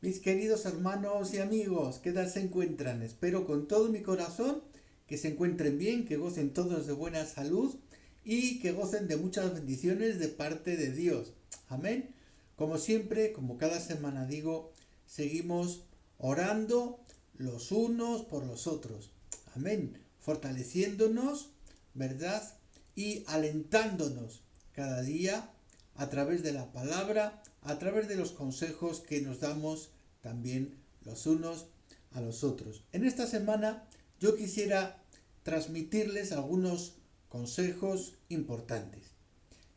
Mis queridos hermanos y amigos, ¿qué tal se encuentran? Espero con todo mi corazón que se encuentren bien, que gocen todos de buena salud y que gocen de muchas bendiciones de parte de Dios. Amén. Como siempre, como cada semana digo, seguimos orando los unos por los otros. Amén. Fortaleciéndonos, ¿verdad? Y alentándonos cada día a través de la palabra, a través de los consejos que nos damos también los unos a los otros. En esta semana yo quisiera transmitirles algunos consejos importantes.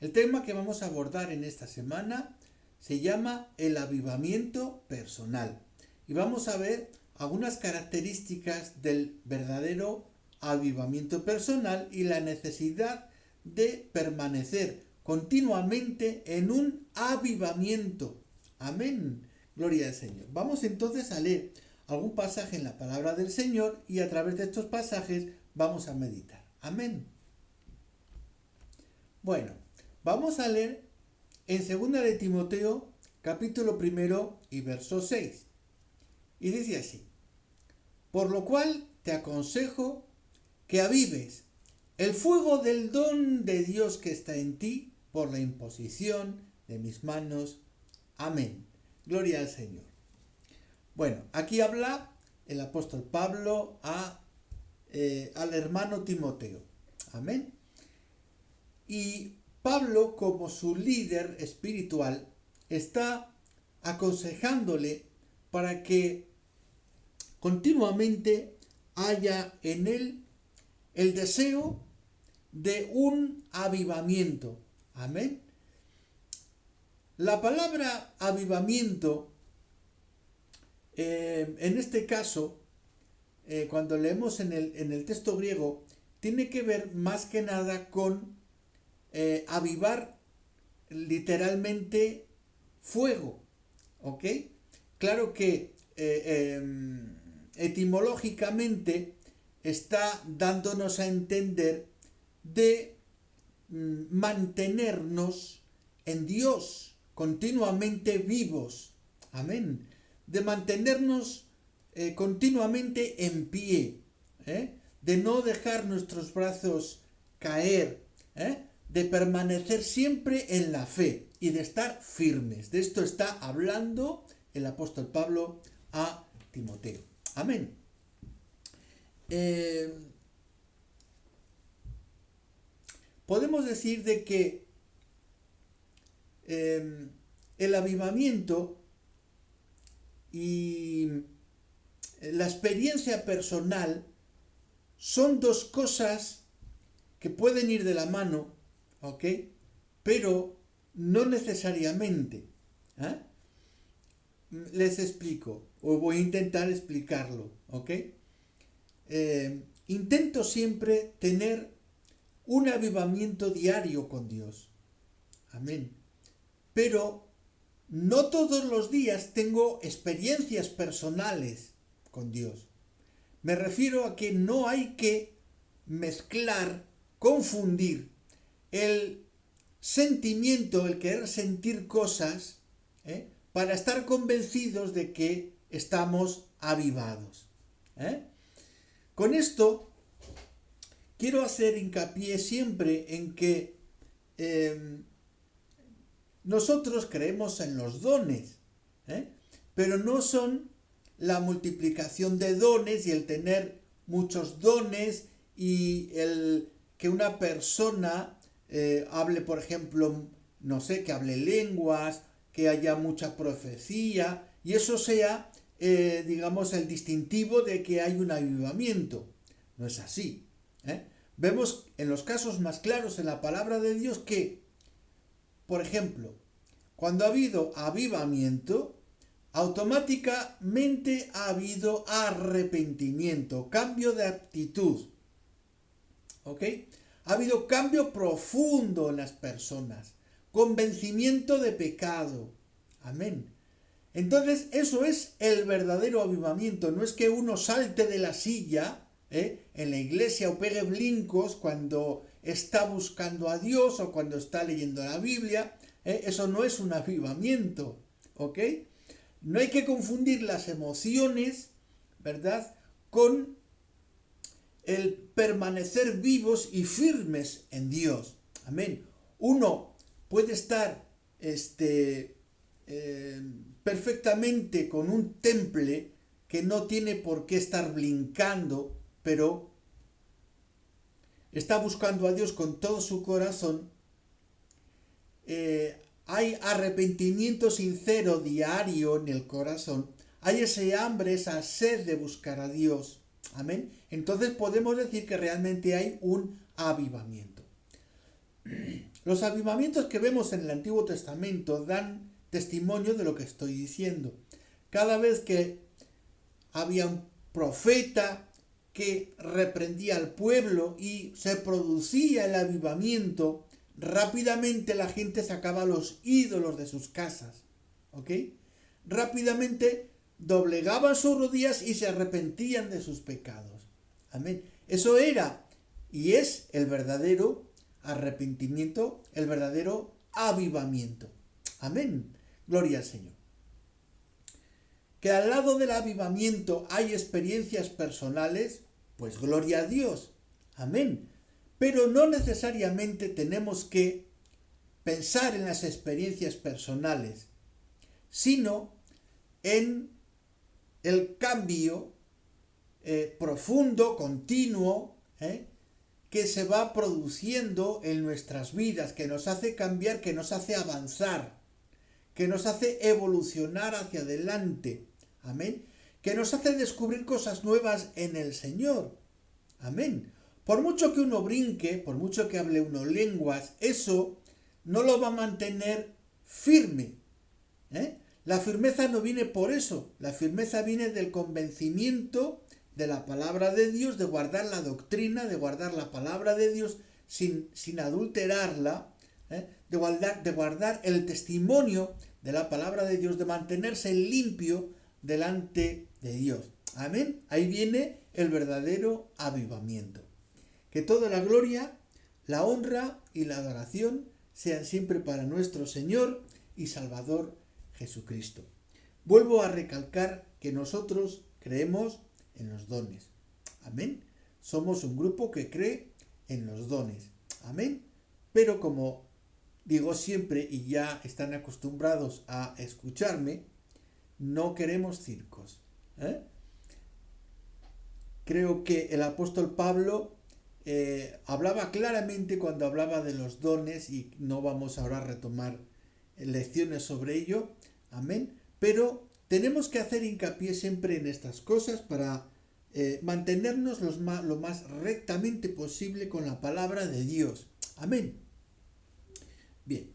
El tema que vamos a abordar en esta semana se llama el avivamiento personal y vamos a ver algunas características del verdadero avivamiento personal y la necesidad de permanecer continuamente en un avivamiento. Amén. Gloria al Señor. Vamos entonces a leer algún pasaje en la palabra del Señor y a través de estos pasajes vamos a meditar. Amén. Bueno, vamos a leer en 2 de Timoteo, capítulo 1 y verso 6. Y dice así: por lo cual te aconsejo que avives el fuego del don de Dios que está en ti por la imposición de mis manos. Amén. Gloria al Señor. Bueno, aquí habla el apóstol Pablo al hermano Timoteo. Amén. Y Pablo, como su líder espiritual, está aconsejándole para que continuamente haya en él el deseo de un avivamiento. Amén. La palabra avivamiento, en este caso, cuando leemos en el texto griego, tiene que ver más que nada con avivar literalmente fuego. ¿Ok? Claro que etimológicamente está dándonos a entender de mantenernos en Dios continuamente vivos. Amén. De mantenernos continuamente en pie. De no dejar nuestros brazos caer. De permanecer siempre en la fe y de estar firmes. De esto está hablando el apóstol Pablo a Timoteo. Amén. Podemos decir de que el avivamiento y la experiencia personal son dos cosas que pueden ir de la mano, ¿ok? Pero no necesariamente. Les explico, o voy a intentar explicarlo, ¿ok? Intento siempre tener un avivamiento diario con Dios. Amén. Pero no todos los días tengo experiencias personales con Dios. Me refiero a que no hay que mezclar, confundir el sentimiento, el querer sentir cosas, para estar convencidos de que estamos avivados. Con esto quiero hacer hincapié siempre en que nosotros creemos en los dones, pero no son la multiplicación de dones y el tener muchos dones y el que una persona hable, por ejemplo, no sé, que hable lenguas, que haya mucha profecía y eso sea, digamos, el distintivo de que hay un avivamiento. No es así. Vemos en los casos más claros en la palabra de Dios que, por ejemplo, cuando ha habido avivamiento, automáticamente ha habido arrepentimiento, cambio de actitud. ¿Ok? Ha habido cambio profundo en las personas, convencimiento de pecado. Amén. Entonces, eso es el verdadero avivamiento. No es que uno salte de la silla en la iglesia o pegue brincos cuando está buscando a Dios o cuando está leyendo la Biblia. Eso no es un avivamiento. ¿Ok? No hay que confundir las emociones, ¿verdad?, con el permanecer vivos y firmes en Dios. Amén. Uno puede estar perfectamente con un temple que no tiene por qué estar brincando, pero está buscando a Dios con todo su corazón. Hay arrepentimiento sincero diario en el corazón. Hay ese hambre, esa sed de buscar a Dios. Amén. Entonces podemos decir que realmente hay un avivamiento. Los avivamientos que vemos en el Antiguo Testamento dan testimonio de lo que estoy diciendo. Cada vez que había un profeta que reprendía al pueblo y se producía el avivamiento, rápidamente la gente sacaba los ídolos de sus casas. ¿Ok? Rápidamente doblegaban sus rodillas y se arrepentían de sus pecados. Amén. Eso era y es el verdadero arrepentimiento, el verdadero avivamiento. Amén. Gloria al Señor. Que al lado del avivamiento hay experiencias personales, pues gloria a Dios. Amén. Pero no necesariamente tenemos que pensar en las experiencias personales, sino en el cambio profundo, continuo, que se va produciendo en nuestras vidas, que nos hace cambiar, que nos hace avanzar, que nos hace evolucionar hacia adelante. Amén. Que nos hace descubrir cosas nuevas en el Señor. Amén. Por mucho que uno brinque, por mucho que hable uno lenguas, eso no lo va a mantener firme. La firmeza no viene por eso. La firmeza viene del convencimiento de la palabra de Dios, de guardar la doctrina, de guardar la palabra de Dios sin adulterarla, de guardar el testimonio de la palabra de Dios, de mantenerse limpio delante de Dios. Amén. Ahí viene el verdadero avivamiento. Que toda la gloria, la honra y la adoración sean siempre para nuestro Señor y Salvador Jesucristo. Vuelvo a recalcar que nosotros creemos en los dones. Amén. Somos un grupo que cree en los dones. Amén. Pero como digo siempre y ya están acostumbrados a escucharme, no queremos circos. Creo que el apóstol Pablo hablaba claramente cuando hablaba de los dones y no vamos ahora a retomar lecciones sobre ello. Amén. Pero tenemos que hacer hincapié siempre en estas cosas para mantenernos lo más rectamente posible con la palabra de Dios. Amén. Bien.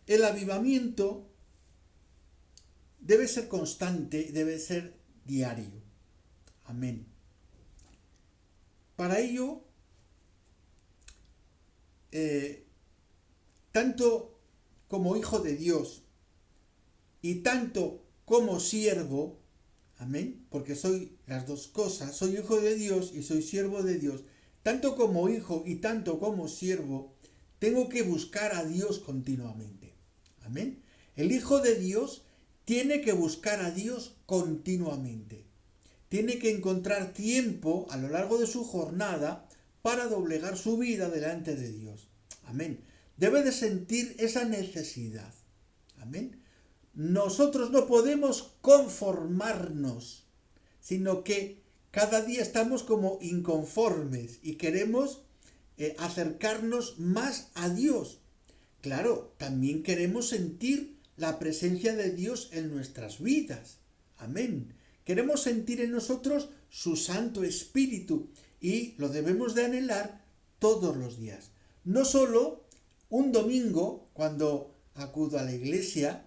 El avivamiento debe ser constante, debe ser diario. Amén. Para ello, tanto como hijo de Dios y tanto como siervo, amén, porque soy las dos cosas, soy hijo de Dios y soy siervo de Dios, tanto como hijo y tanto como siervo, tengo que buscar a Dios continuamente. Amén. El hijo de Dios tiene que buscar a Dios continuamente. Tiene que encontrar tiempo a lo largo de su jornada para doblegar su vida delante de Dios. Amén. Debe de sentir esa necesidad. Amén. Nosotros no podemos conformarnos, sino que cada día estamos como inconformes y queremos acercarnos más a Dios. Claro, también queremos sentir la presencia de Dios en nuestras vidas. Amén. Queremos sentir en nosotros su Santo Espíritu y lo debemos de anhelar todos los días. No solo un domingo cuando acudo a la iglesia,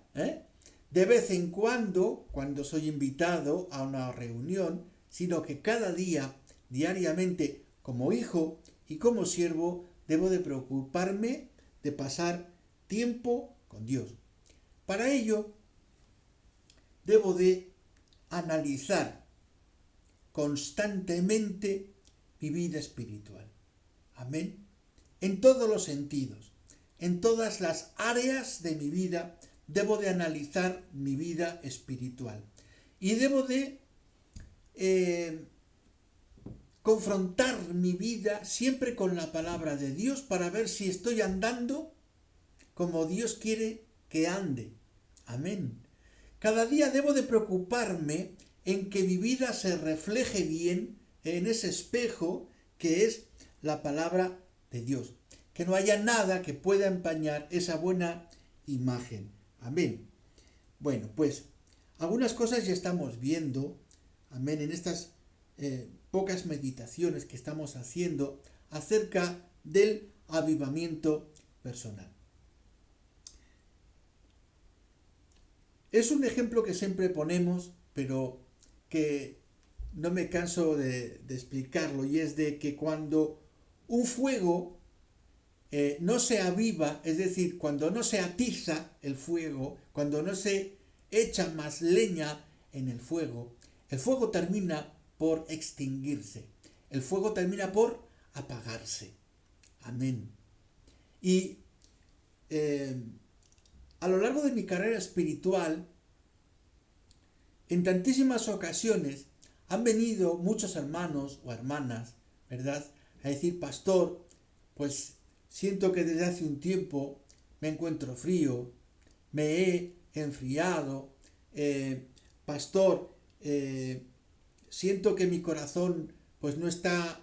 de vez en cuando soy invitado a una reunión, sino que cada día, diariamente, como hijo y como siervo, debo de preocuparme de pasar tiempo con Dios. Para ello, debo de analizar constantemente mi vida espiritual. Amén. En todos los sentidos, en todas las áreas de mi vida, debo de analizar mi vida espiritual y debo de confrontar mi vida siempre con la palabra de Dios para ver si estoy andando como Dios quiere que ande. Amén. Cada día debo de preocuparme en que mi vida se refleje bien en ese espejo que es la palabra de Dios. Que no haya nada que pueda empañar esa buena imagen. Amén. Bueno, pues algunas cosas ya estamos viendo, amén, en estas pocas meditaciones que estamos haciendo acerca del avivamiento personal. Es un ejemplo que siempre ponemos, pero que no me canso de explicarlo, y es de que cuando un fuego no se aviva, es decir, cuando no se atiza el fuego, cuando no se echa más leña en el fuego termina por extinguirse, el fuego termina por apagarse. Amén. Y a lo largo de mi carrera espiritual, en tantísimas ocasiones han venido muchos hermanos o hermanas, ¿verdad?, a decir: pastor, pues siento que desde hace un tiempo me encuentro frío, me he enfriado, pastor, siento que mi corazón pues no está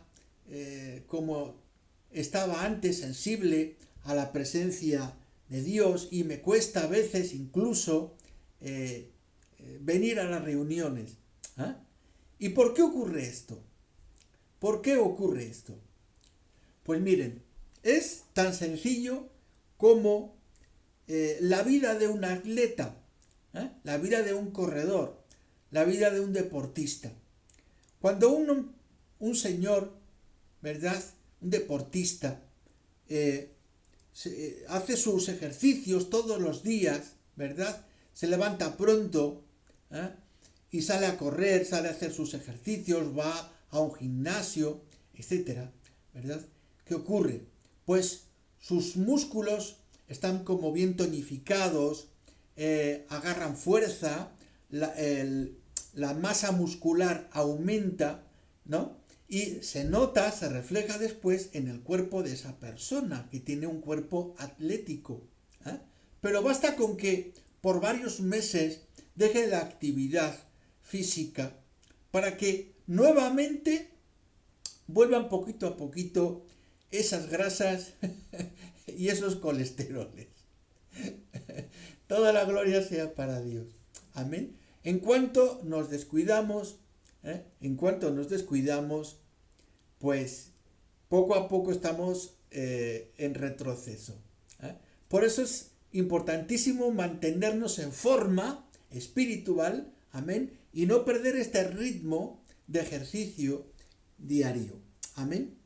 como estaba antes, sensible a la presencia de Dios, y me cuesta a veces incluso venir a las reuniones. ¿Ah? ¿Y por qué ocurre esto? ¿Por qué ocurre esto? Pues miren, es tan sencillo como la vida de un atleta, la vida de un corredor, la vida de un deportista. Cuando un señor, ¿verdad?, un deportista, hace sus ejercicios todos los días, ¿verdad?, se levanta pronto y sale a correr, sale a hacer sus ejercicios, va a un gimnasio, etcétera, ¿verdad? ¿Qué ocurre? Pues sus músculos están como bien tonificados, agarran fuerza, la masa muscular aumenta, ¿no? Y se nota, se refleja después en el cuerpo de esa persona, que tiene un cuerpo atlético. Pero basta con que por varios meses deje la actividad física para que nuevamente vuelvan poquito a poquito esas grasas y esos colesteroles. Toda la gloria sea para Dios. Amén. En cuanto nos descuidamos, pues poco a poco estamos en retroceso. Por eso es importantísimo mantenernos en forma espiritual, amén, y no perder este ritmo de ejercicio diario. Amén.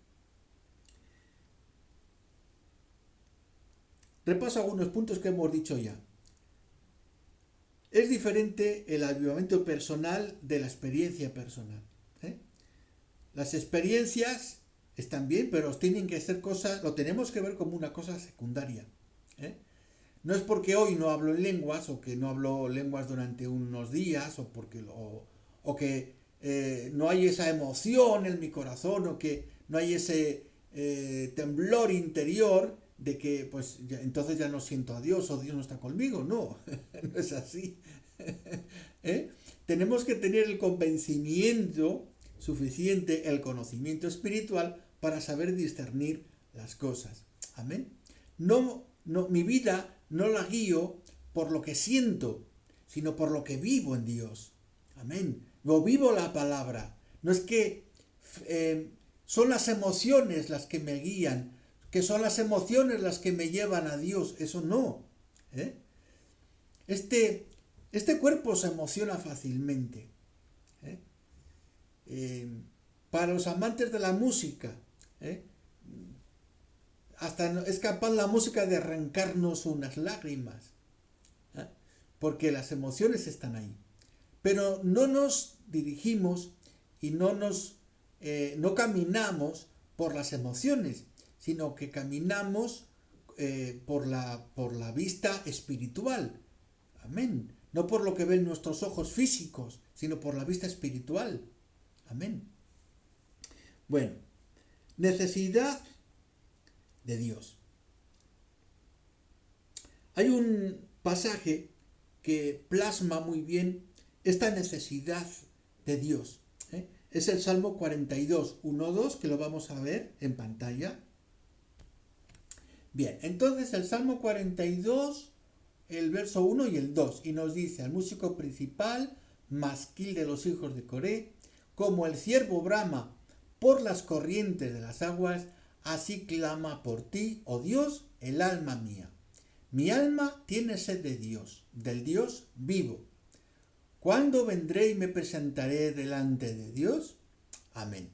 Repaso algunos puntos que hemos dicho ya. Es diferente el avivamiento personal de la experiencia personal. Las experiencias están bien, pero tienen que ser cosas, lo tenemos que ver como una cosa secundaria. No es porque hoy no hablo en lenguas, o que no hablo lenguas durante unos días, o que no hay esa emoción en mi corazón, o que no hay ese temblor interior de que pues entonces ya no siento a Dios, o Dios no está conmigo. No, no es así. Tenemos que tener el convencimiento suficiente, el conocimiento espiritual para saber discernir las cosas. Amén. No, mi vida no la guío por lo que siento, sino por lo que vivo en Dios. Amén. Yo vivo la palabra. No es que son las emociones las que me guían, que son las emociones las que me llevan a Dios. Eso no. Este cuerpo se emociona fácilmente. Para los amantes de la música, hasta es capaz la música de arrancarnos unas lágrimas, porque las emociones están ahí. Pero no nos dirigimos y no caminamos por las emociones, sino que caminamos por la vista espiritual, Amén. No por lo que ven nuestros ojos físicos, sino por la vista espiritual. Amén. Bueno, necesidad de Dios. Hay un pasaje que plasma muy bien esta necesidad de Dios. Es el Salmo 42, 1-2, que lo vamos a ver en pantalla. Bien, entonces el Salmo 42, el verso 1 y el 2, y nos dice: al músico principal, masquil de los hijos de Coré, como el ciervo brama por las corrientes de las aguas, así clama por ti, oh Dios, el alma mía. Mi alma tiene sed de Dios, del Dios vivo. ¿Cuándo vendré y me presentaré delante de Dios? Amén.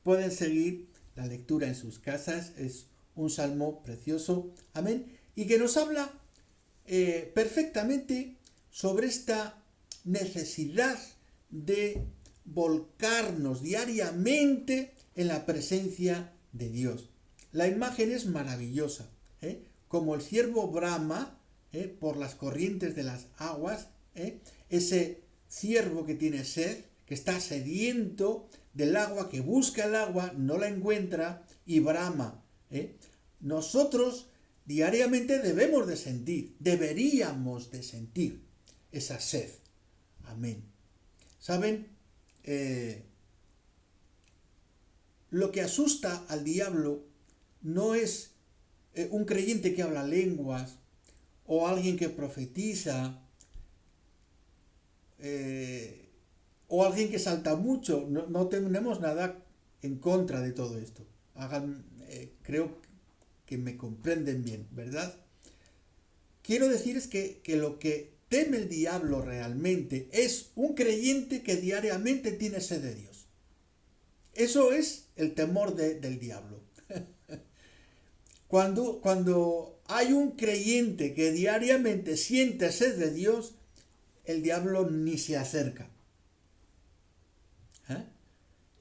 Pueden seguir la lectura en sus casas, es un salmo precioso, amén, y que nos habla perfectamente sobre esta necesidad de volcarnos diariamente en la presencia de Dios. La imagen es maravillosa, como el ciervo brama por las corrientes de las aguas, ese ciervo que tiene sed, que está sediento del agua, que busca el agua, no la encuentra y brama. Nosotros diariamente debemos de sentir, deberíamos de sentir esa sed. Amén. ¿Saben? Lo que asusta al diablo no es un creyente que habla lenguas o alguien que profetiza o alguien que salta mucho. No tenemos nada en contra de todo esto. Creo que me comprenden bien, ¿verdad? Quiero decir es que lo que teme el diablo realmente es un creyente que diariamente tiene sed de Dios. Eso es el temor del diablo. Cuando hay un creyente que diariamente siente sed de Dios, el diablo ni se acerca.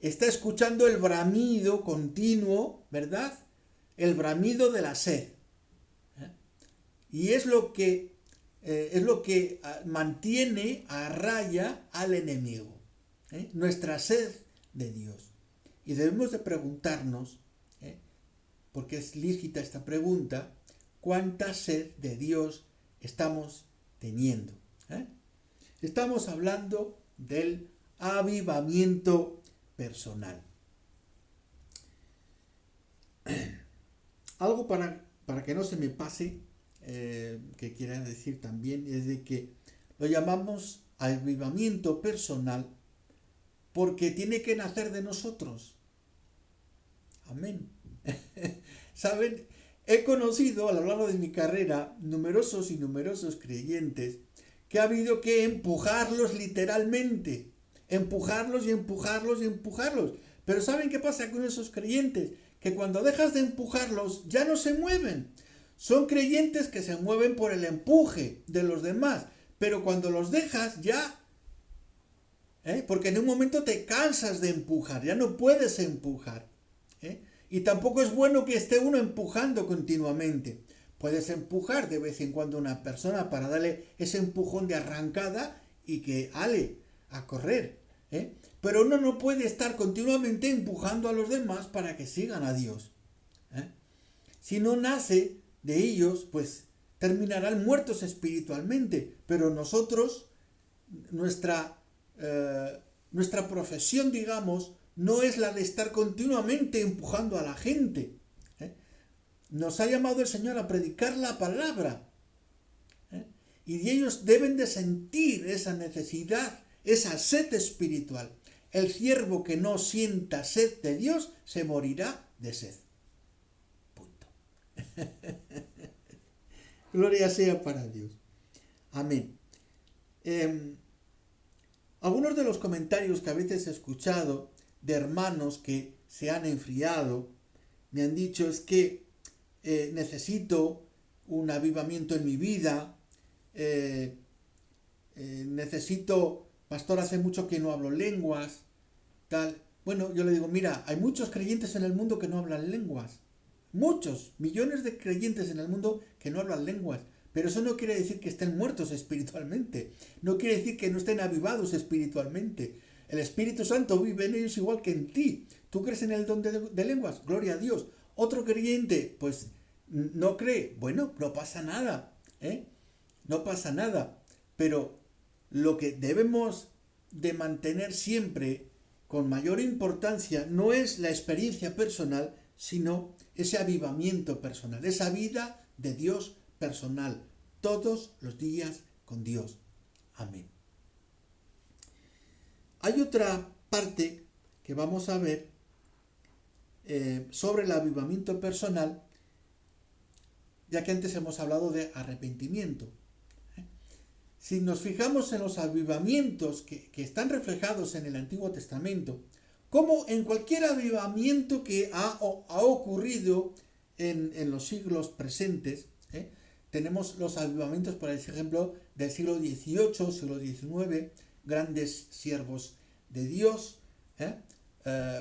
Está escuchando el bramido continuo, ¿verdad? El bramido de la sed. Y es lo que mantiene a raya al enemigo. Nuestra sed de Dios. Y debemos de preguntarnos, porque es lícita esta pregunta, ¿cuánta sed de Dios estamos teniendo? Estamos hablando del avivamiento personal. Algo para que no se me pase, que quiera decir también, es de que lo llamamos avivamiento personal porque tiene que nacer de nosotros. Amén. ¿Saben? He conocido a lo largo de mi carrera numerosos y numerosos creyentes que ha habido que empujarlos literalmente. Empujarlos y empujarlos y empujarlos. Pero ¿saben qué pasa con esos creyentes? Que cuando dejas de empujarlos ya no se mueven. Son creyentes que se mueven por el empuje de los demás. Pero cuando los dejas ya... porque en un momento te cansas de empujar. Ya no puedes empujar. Y tampoco es bueno que esté uno empujando continuamente. Puedes empujar de vez en cuando a una persona para darle ese empujón de arrancada y que ale a correr. Pero uno no puede estar continuamente empujando a los demás para que sigan a Dios. Si no nace de ellos, pues terminarán muertos espiritualmente. Pero nosotros, nuestra profesión, digamos, no es la de estar continuamente empujando a la gente. Nos ha llamado el Señor a predicar la palabra. Y ellos deben de sentir esa necesidad, esa sed espiritual. El siervo que no sienta sed de Dios se morirá de sed. Punto. Gloria sea para Dios. Amén. Algunos de los comentarios que a veces he escuchado de hermanos que se han enfriado me han dicho es que necesito un avivamiento en mi vida, necesito, pastor, hace mucho que no hablo lenguas, tal. Bueno, yo le digo, mira, hay muchos creyentes en el mundo que no hablan lenguas, muchos, millones de creyentes en el mundo que no hablan lenguas, Pero eso no quiere decir que estén muertos espiritualmente. No quiere decir que no estén avivados espiritualmente. El Espíritu Santo vive en ellos igual que en ti. ¿Tú crees en el don de lenguas? Gloria a Dios. Otro creyente, pues no cree. Bueno, no pasa nada. No pasa nada. Pero lo que debemos de mantener siempre con mayor importancia no es la experiencia personal, sino ese avivamiento personal, esa vida de Dios personal, todos los días con Dios. Amén. Hay otra parte que vamos a ver sobre el avivamiento personal, ya que antes hemos hablado de arrepentimiento. Si nos fijamos en los avivamientos que están reflejados en el Antiguo Testamento, como en cualquier avivamiento que ha ocurrido en los siglos presentes, tenemos los avivamientos, por ejemplo, del siglo XVIII, siglo XIX, grandes siervos de Dios,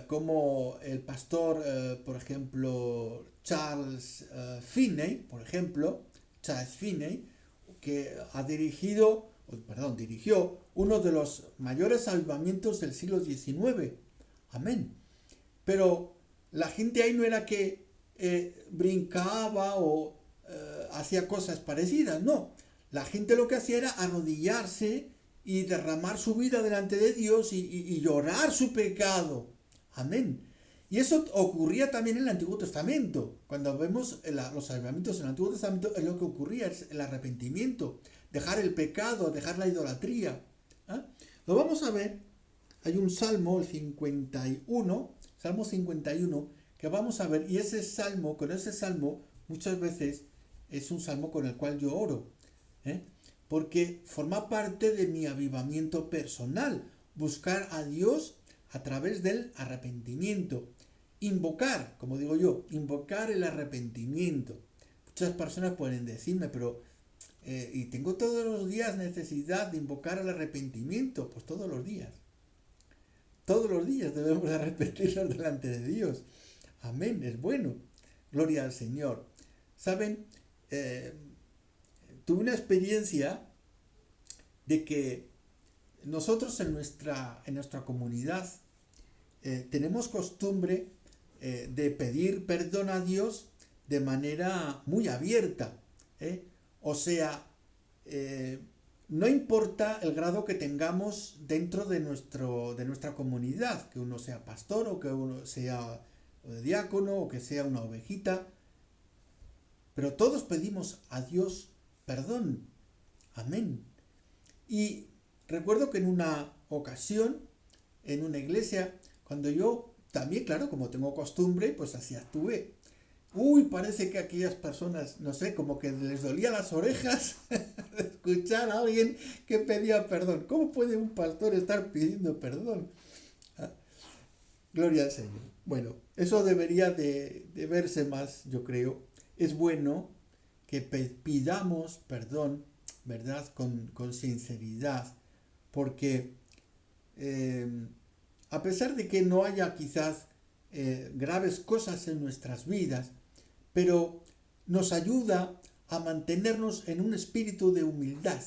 como el pastor, por ejemplo, Charles Finney, que dirigió uno de los mayores avivamientos del siglo XIX. Amén. Pero la gente ahí no era que brincaba o hacía cosas parecidas, no. La gente lo que hacía era arrodillarse y derramar su vida delante de Dios y llorar su pecado. Amén. Y eso ocurría también en el Antiguo Testamento. Cuando vemos los avivamientos en el Antiguo Testamento, es lo que ocurría, es el arrepentimiento, dejar el pecado, dejar la idolatría. Lo vamos a ver. Hay un salmo, el 51, Salmo 51, que vamos a ver. Y con ese salmo, muchas veces es un salmo con el cual yo oro. Porque forma parte de mi avivamiento personal. Buscar a Dios a través del arrepentimiento. Invocar, como digo yo, invocar el arrepentimiento. Muchas personas pueden decirme, pero y tengo todos los días necesidad de invocar el arrepentimiento. Pues todos los días. Todos los días debemos arrepentirnos delante de Dios. Amén, es bueno. Gloria al Señor. ¿Saben? Tuve una experiencia de que nosotros en nuestra comunidad tenemos costumbre de pedir perdón a Dios de manera muy abierta. O sea, no importa el grado que tengamos dentro de nuestra comunidad, que uno sea pastor o que uno sea diácono o que sea una ovejita, pero todos pedimos a Dios perdón. Amén. Y recuerdo que en una ocasión, en una iglesia, cuando yo también, claro, como tengo costumbre, pues así actué. Parece que aquellas personas, no sé, como que les dolía las orejas de escuchar a alguien que pedía perdón. ¿Cómo puede un pastor estar pidiendo perdón? Gloria al Señor. Bueno, eso debería de verse más, yo creo. Es bueno que pidamos perdón, ¿verdad? Con sinceridad, porque a pesar de que no haya quizás graves cosas en nuestras vidas, pero nos ayuda a mantenernos en un espíritu de humildad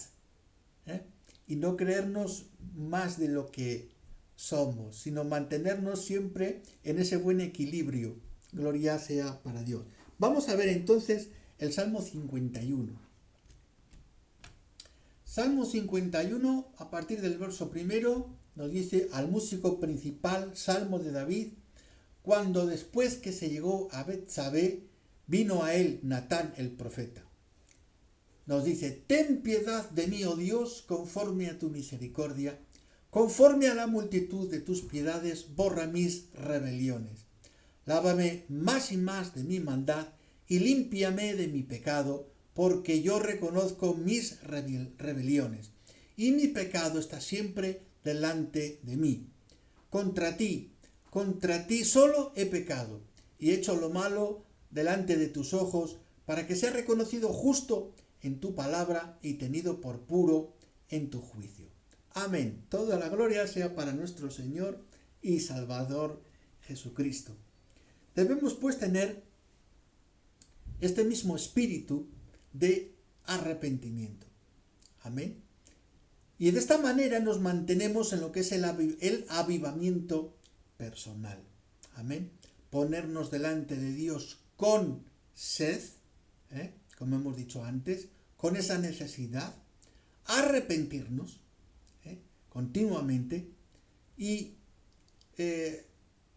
y no creernos más de lo que somos, sino mantenernos siempre en ese buen equilibrio. Gloria sea para Dios. Vamos a ver entonces el Salmo 51. Salmo 51, a partir del verso primero, nos dice: al músico principal, Salmo de David, cuando después que se llegó a Betsabé, vino a él Natán el profeta. Nos dice: ten piedad de mí, oh Dios, conforme a tu misericordia, conforme a la multitud de tus piedades, borra mis rebeliones. Lávame más y más de mi maldad y límpiame de mi pecado, porque yo reconozco mis rebeliones, y mi pecado está siempre delante de mí. Contra ti solo he pecado, y he hecho lo malo delante de tus ojos, para que sea reconocido justo en tu palabra y tenido por puro en tu juicio. Amén. Toda la gloria sea para nuestro Señor y Salvador Jesucristo. Debemos pues tener este mismo espíritu de arrepentimiento. Amén. Y de esta manera nos mantenemos en lo que es el avivamiento personal. Amén. Ponernos delante de Dios con sed, como hemos dicho antes, con esa necesidad, arrepentirnos continuamente y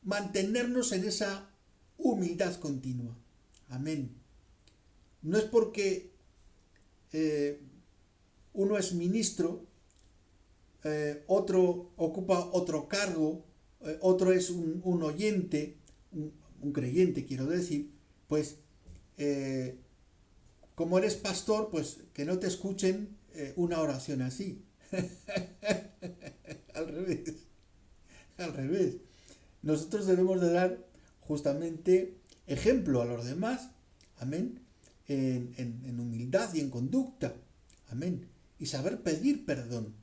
mantenernos en esa humildad continua. Amén. No es porque uno es ministro, otro ocupa otro cargo, otro es un oyente, un creyente, quiero decir, pues como eres pastor, pues que no te escuchen una oración así. Al revés. Al revés. Nosotros debemos de dar justamente ejemplo a los demás. Amén. En humildad y en conducta. Amén. Y saber pedir perdón.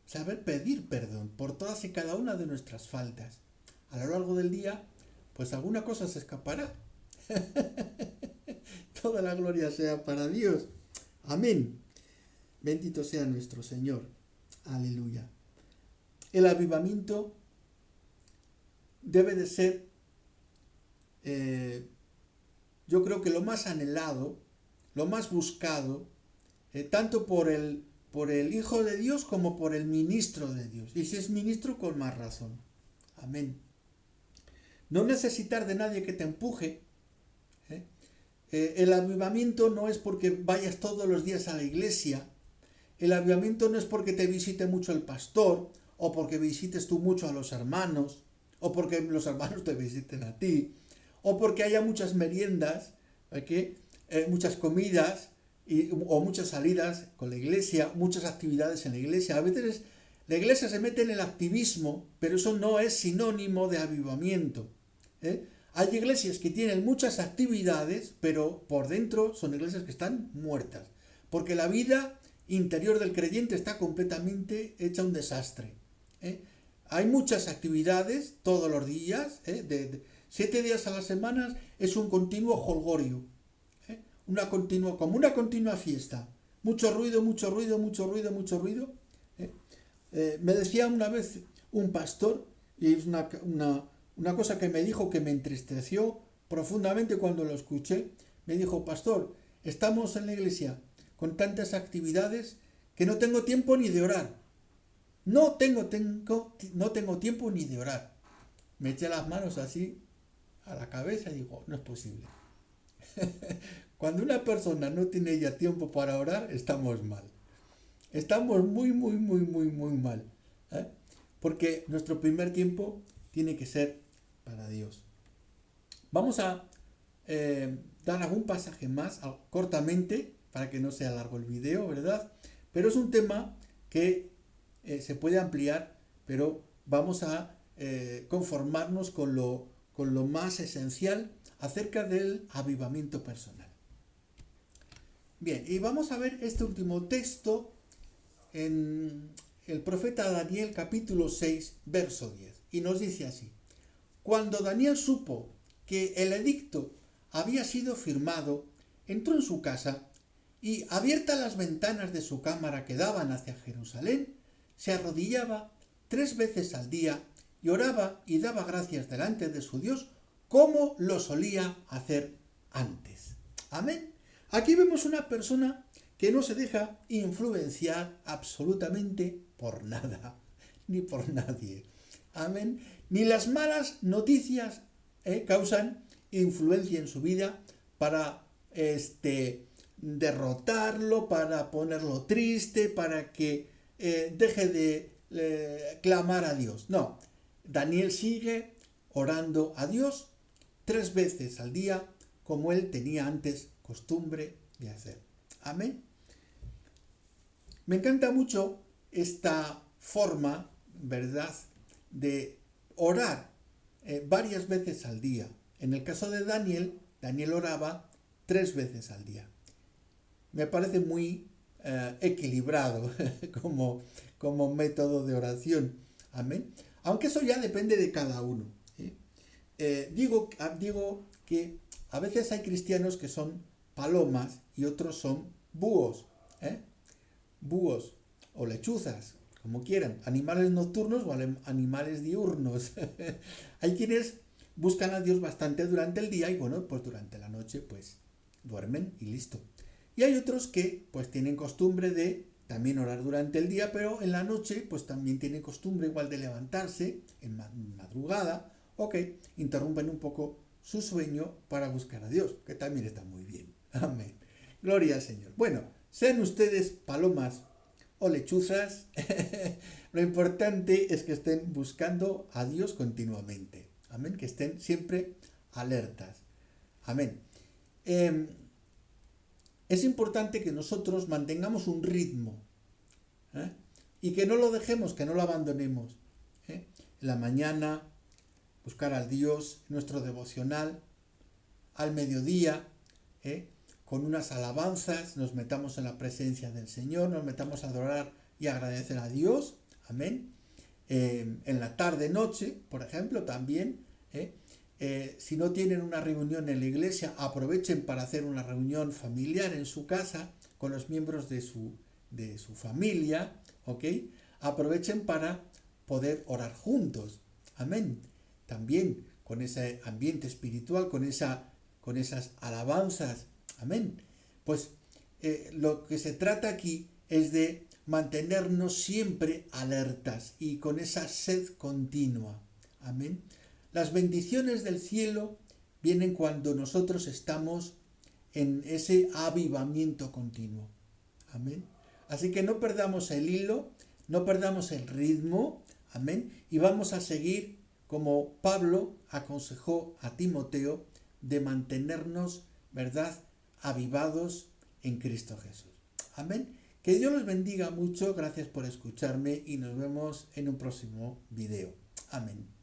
Saber pedir perdón por todas y cada una de nuestras faltas. A lo largo del día, pues alguna cosa se escapará. Toda la gloria sea para Dios. Amén. Bendito sea nuestro Señor. Aleluya. El avivamiento debe de ser, yo creo que lo más anhelado, lo más buscado, tanto por el Hijo de Dios como por el ministro de Dios. Y si es ministro, con más razón. Amén. No necesitar de nadie que te empuje. El avivamiento no es porque vayas todos los días a la iglesia. El avivamiento no es porque te visite mucho el pastor, o porque visites tú mucho a los hermanos, o porque los hermanos te visiten a ti, o porque haya muchas meriendas, muchas comidas, o muchas salidas con la iglesia, muchas actividades en la iglesia. A veces la iglesia se mete en el activismo, pero eso no es sinónimo de avivamiento. Hay iglesias que tienen muchas actividades, pero por dentro son iglesias que están muertas, porque la vida interior del creyente está completamente hecha un desastre. Hay muchas actividades todos los días, de 7 días a la semana es un continuo jolgorio, como una continua fiesta. Mucho ruido, mucho ruido, mucho ruido, mucho ruido. Me decía una vez un pastor, y es una cosa que me dijo que me entristeció profundamente cuando lo escuché. Me dijo: pastor, estamos en la iglesia con tantas actividades que no tengo tiempo ni de orar. No tengo tiempo ni de orar. Me eché las manos así a la cabeza y digo: no es posible. Cuando una persona no tiene ya tiempo para orar, estamos mal. Estamos muy, muy, muy, muy, muy mal. Porque nuestro primer tiempo tiene que ser para Dios. Vamos a dar algún pasaje más, cortamente, para que no sea largo el video, ¿verdad? Pero es un tema que se puede ampliar, pero vamos a conformarnos con lo más esencial acerca del avivamiento personal. Bien, y vamos a ver este último texto en el profeta Daniel capítulo 6, verso 10. Y nos dice así: cuando Daniel supo que el edicto había sido firmado, entró en su casa y, abiertas las ventanas de su cámara que daban hacia Jerusalén, se arrodillaba 3 veces al día y oraba y daba gracias delante de su Dios como lo solía hacer antes. Amén. Aquí vemos una persona que no se deja influenciar absolutamente por nada, ni por nadie. Amén. Ni las malas noticias causan influencia en su vida para derrotarlo, para ponerlo triste, para que deje de clamar a Dios. No, Daniel sigue orando a Dios 3 veces al día, como él tenía antes costumbre de hacer. Amén. Me encanta mucho esta forma, ¿verdad?, de orar varias veces al día. En el caso de Daniel, Daniel oraba 3 veces al día. Me parece muy equilibrado como método de oración. Amén. Aunque eso ya depende de cada uno. Digo que a veces hay cristianos que son palomas y otros son búhos, búhos o lechuzas, como quieran, animales nocturnos o animales diurnos. Hay quienes buscan a Dios bastante durante el día y bueno, pues durante la noche pues duermen y listo. Y hay otros que pues tienen costumbre de también orar durante el día, pero en la noche pues también tienen costumbre igual de levantarse en madrugada o que interrumpen un poco su sueño para buscar a Dios, que también está muy bien. Amén. Gloria al Señor. Bueno, sean ustedes palomas o lechuzas, lo importante es que estén buscando a Dios continuamente. Amén. Que estén siempre alertas. Amén. Es importante que nosotros mantengamos un ritmo y que no lo dejemos, que no lo abandonemos. En la mañana, buscar a Dios, nuestro devocional, al mediodía, con unas alabanzas, nos metamos en la presencia del Señor, nos metamos a adorar y agradecer a Dios. Amén. En la tarde-noche, por ejemplo, también. Si no tienen una reunión en la iglesia, aprovechen para hacer una reunión familiar en su casa con los miembros de su familia, ¿ok? Aprovechen para poder orar juntos, amén. También con ese ambiente espiritual, con esas alabanzas, amén. Pues lo que se trata aquí es de mantenernos siempre alertas y con esa sed continua, amén. Las bendiciones del cielo vienen cuando nosotros estamos en ese avivamiento continuo. Amén. Así que no perdamos el hilo, no perdamos el ritmo. Amén. Y vamos a seguir como Pablo aconsejó a Timoteo de mantenernos, ¿verdad?, avivados en Cristo Jesús. Amén. Que Dios los bendiga mucho. Gracias por escucharme y nos vemos en un próximo video. Amén.